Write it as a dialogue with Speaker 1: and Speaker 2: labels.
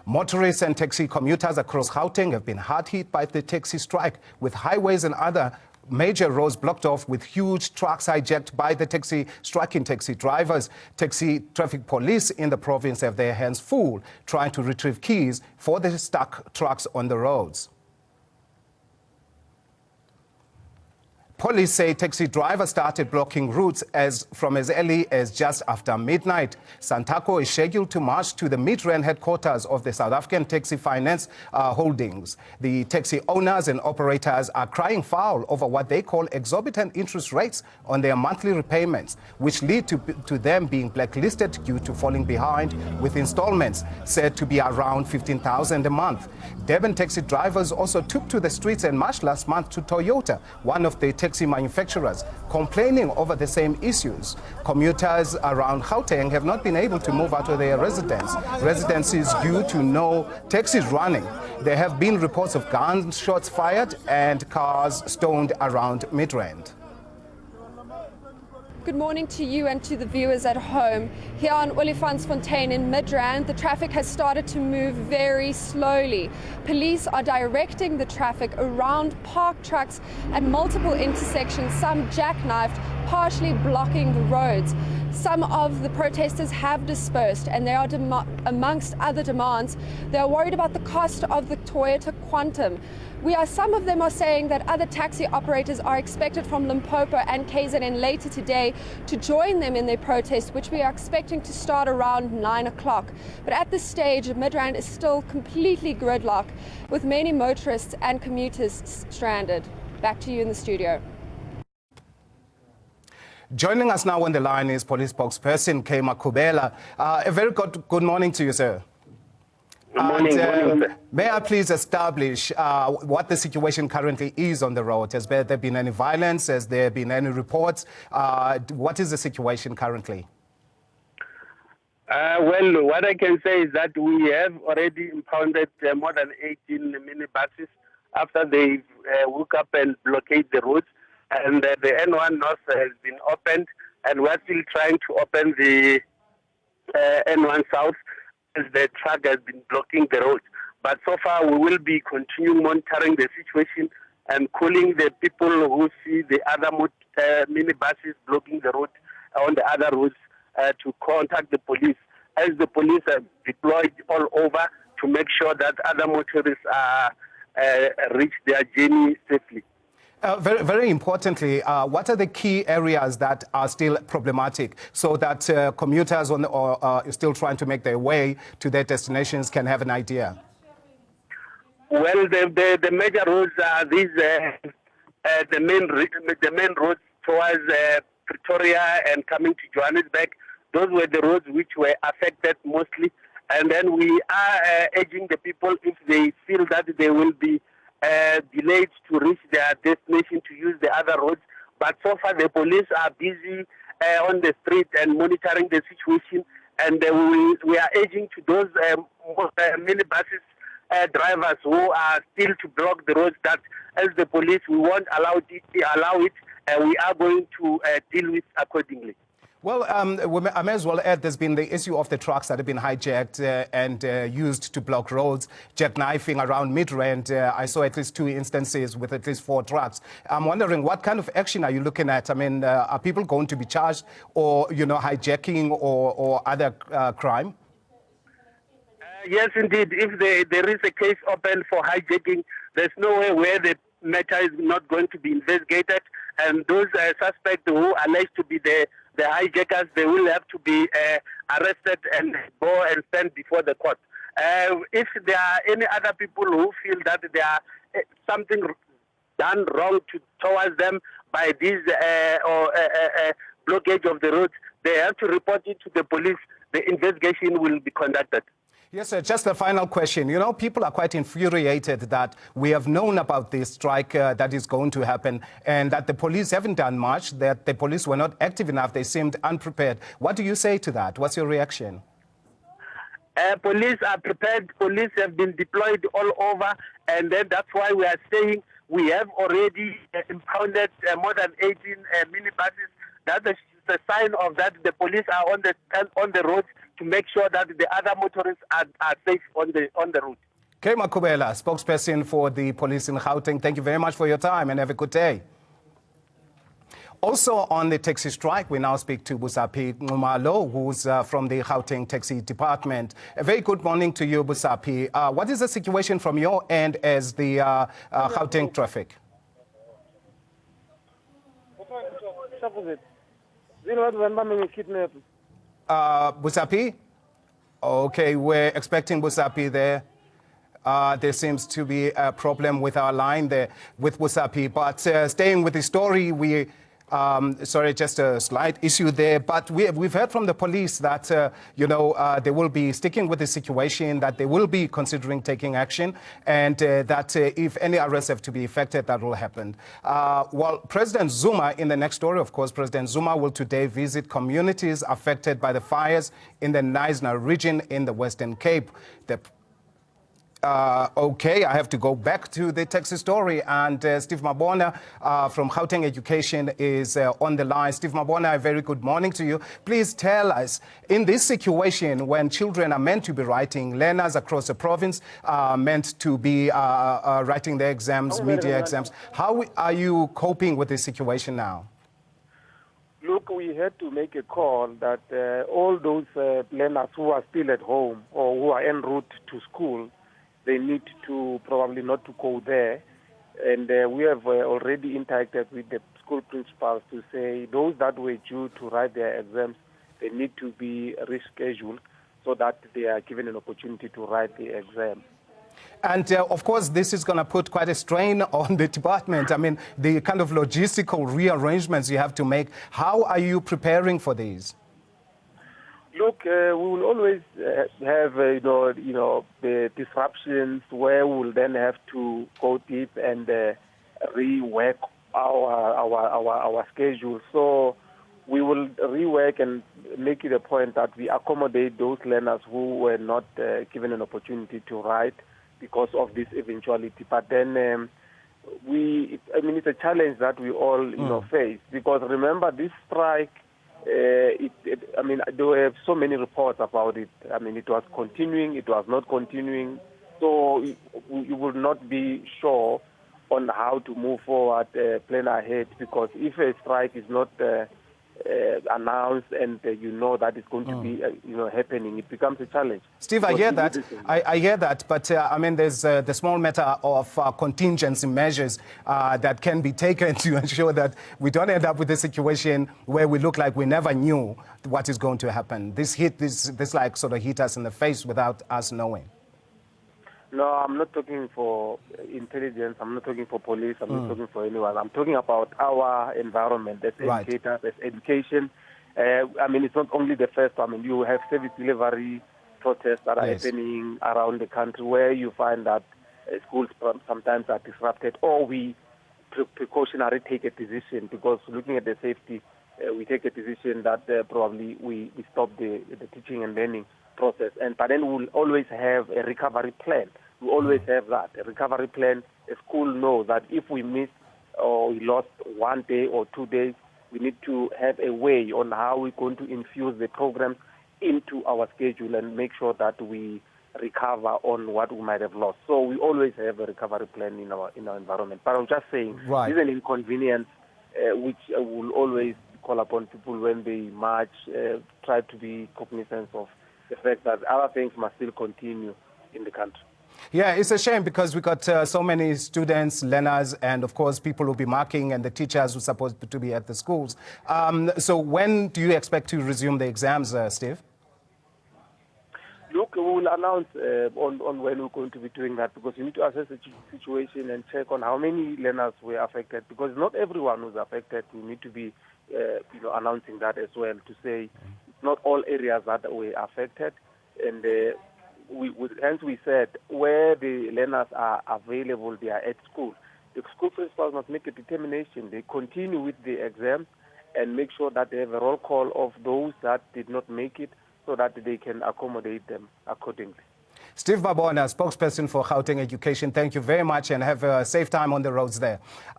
Speaker 1: Motorists and taxi commuters across Gauteng have been hard hit by the taxi strike, with highways and other major roads blocked off with huge trucks hijacked by the striking taxi drivers. Taxi traffic police in the province have their hands full trying to retrieve keys for the stuck trucks on the roads. Police say taxi drivers started blocking routes from as early as just after midnight. Santaco is scheduled to march to the Midrand headquarters of the South African Taxi Finance Holdings. The taxi owners and operators are crying foul over what they call exorbitant interest rates on their monthly repayments, which lead to them being blacklisted due to falling behind with installments said to be around 15,000 a month. Durban taxi drivers also took to the streets and marched last month to Toyota, one of the taxi manufacturers, complaining over the same issues. Commuters around Gauteng have not been able to move out of their residences due to no taxis running. There have been reports of gunshots fired and cars stoned around Midrand.
Speaker 2: Good morning to you and to the viewers at home. Here on Olifantsfontein in Midrand, the traffic has started to move very slowly. Police are directing the traffic around parked trucks at multiple intersections, some jackknifed, partially blocking the roads. Some of the protesters have dispersed, and they are amongst other demands. They are worried about the cost of the Toyota Quantum. Some of them are saying that other taxi operators are expected from Limpopo and KZN later today to join them in their protest, which we are expecting to start around 9 o'clock. But at this stage, Midrand is still completely gridlocked, with many motorists and commuters stranded. Back to you in the studio.
Speaker 1: Joining us now on the line is police spokesperson Kema Kubela. A very good morning to you, sir.
Speaker 3: Good morning, sir.
Speaker 1: May I please establish what the situation currently is on the road? Has there been any violence? Has there been any reports? What is the situation currently?
Speaker 3: Well, what I can say is that we have already impounded more than 18 minibuses after they woke up and blockade the roads. And the N1 North has been opened, and we're still trying to open the N1 South, as the truck has been blocking the road. But so far, we will be continuing monitoring the situation and calling the people who see the other minibuses blocking the road on the other roads to contact the police, as the police are deployed all over to make sure that other motorists reach their journey safely.
Speaker 1: Very, very importantly, what are the key areas that are still problematic so that commuters still trying to make their way to their destinations can have an idea?
Speaker 3: Well, the major roads are these, the main roads towards Pretoria and coming to Johannesburg. Those were the roads which were affected mostly. And then we are urging the people, if they feel that they will be delayed to reach their destination, to use the other roads. But so far the police are busy on the street and monitoring the situation, and we are urging to those minibuses drivers who are still to block the roads that, as the police, we won't allow it, and we are going to deal with accordingly.
Speaker 1: Well, I may as well add there's been the issue of the trucks that have been hijacked and used to block roads, jackknifing around Midrand. I saw at least 2 instances with at least 4 trucks. I'm wondering, what kind of action are you looking at? I mean, are people going to be charged or, hijacking or other crime?
Speaker 3: Yes, indeed. If there is a case open for hijacking, there's no way where the matter is not going to be investigated. And those suspects who are alleged to be the hijackers, they will have to be arrested and go and stand before the court. If there are any other people who feel that there are something done wrong towards them by this blockage of the road, they have to report it to the police. The investigation will be conducted.
Speaker 1: Yes, sir. Just a final question. People are quite infuriated that we have known about this strike that is going to happen and that the police haven't done much, that the police were not active enough. They seemed unprepared. What do you say to that? What's your reaction?
Speaker 3: Police are prepared. Police have been deployed all over, and then that's why we are saying we have already impounded more than 18 minibuses. That's a sign of that the police are on the roads to make sure that the other motorists are safe on the route.
Speaker 1: Kay Makubela, spokesperson for the police in Gauteng, thank you very much for your time and have a good day. Also on the taxi strike, we now speak to Busapi Ngumalo, who's from the Gauteng Taxi Department. A very good morning to you, Busapi. What is the situation from your end as the Gauteng traffic? Busapi? Okay, we're expecting Busapi there. There seems to be a problem with our line there with Busapi. But staying with the story, sorry, just a slight issue there. But we've heard from the police that, they will be sticking with the situation, that they will be considering taking action, and that if any arrests have to be effected, that will happen. Well, President Zuma, in the next story, of course, President Zuma will today visit communities affected by the fires in the Knysna region in the Western Cape. Okay, I have to go back to the taxi story, and Steve Mabona from Gauteng Education is on the line. Steve Mabona, a very good morning to you. Please tell us, in this situation when children are meant to be writing, learners across the province are meant to be writing their exams, media exams, how are you coping with this situation now?
Speaker 4: Look, we had to make a call that all those learners who are still at home or who are en route to school, they need to probably not to go there. And we have already interacted with the school principals to say those that were due to write their exams, they need to be rescheduled so that they are given an opportunity to write the exam.
Speaker 1: And of course, this is going to put quite a strain on the department. I mean, the kind of logistical rearrangements you have to make. How are you preparing for these?
Speaker 4: Look, we will always have, the disruptions where we will then have to go deep and rework our schedule. So we will rework and make it a point that we accommodate those learners who were not given an opportunity to write because of this eventuality. But then it's a challenge that we all, face, because remember this strike. There were so many reports about it. I mean, it was continuing, it was not continuing. So you will not be sure on how to move forward, plan ahead, because if a strike is not announced and that it's going to be happening, it becomes a challenge.
Speaker 1: Steve, I hear that. I hear that, but there's the small matter of contingency measures that can be taken to ensure that we don't end up with a situation where we look like we never knew what is going to happen. This like sort of hit us in the face without us knowing.
Speaker 4: No, I'm not talking for intelligence. I'm not talking for police. I'm not talking for anyone. I'm talking about our environment as educators, as education. It's not only the first. You have service delivery protests that are happening around the country where you find that schools sometimes are disrupted, or we precautionary take a decision because looking at the safety, we take a decision that probably we stop the teaching and learning process. But then we'll always have a recovery plan. We always have that, a recovery plan. A school knows that if we miss or we lost 1 day or 2 days, we need to have a way on how we're going to infuse the programs into our schedule and make sure that we recover on what we might have lost. So we always have a recovery plan in our environment. But I'm just saying, it's an inconvenience which will always call upon people when they march, try to be cognizant of the fact that other things must still continue in the country.
Speaker 1: Yeah, it's a shame because we got so many students, learners, and of course people who'll be marking and the teachers who are supposed to be at the schools. So when do you expect to resume the exams, Steve?
Speaker 4: Look, we will announce on when we're going to be doing that, because you need to assess the situation and check on how many learners were affected, because not everyone was affected. We need to be announcing that as well, to say it's not all areas that were affected. And hence we said where the learners are available, they are at school. The school principals must make a determination. They continue with the exam and make sure that they have a roll call of those that did not make it so that they can accommodate them accordingly.
Speaker 1: Steve Mabona, spokesperson for Gauteng Education, thank you very much and have a safe time on the roads there.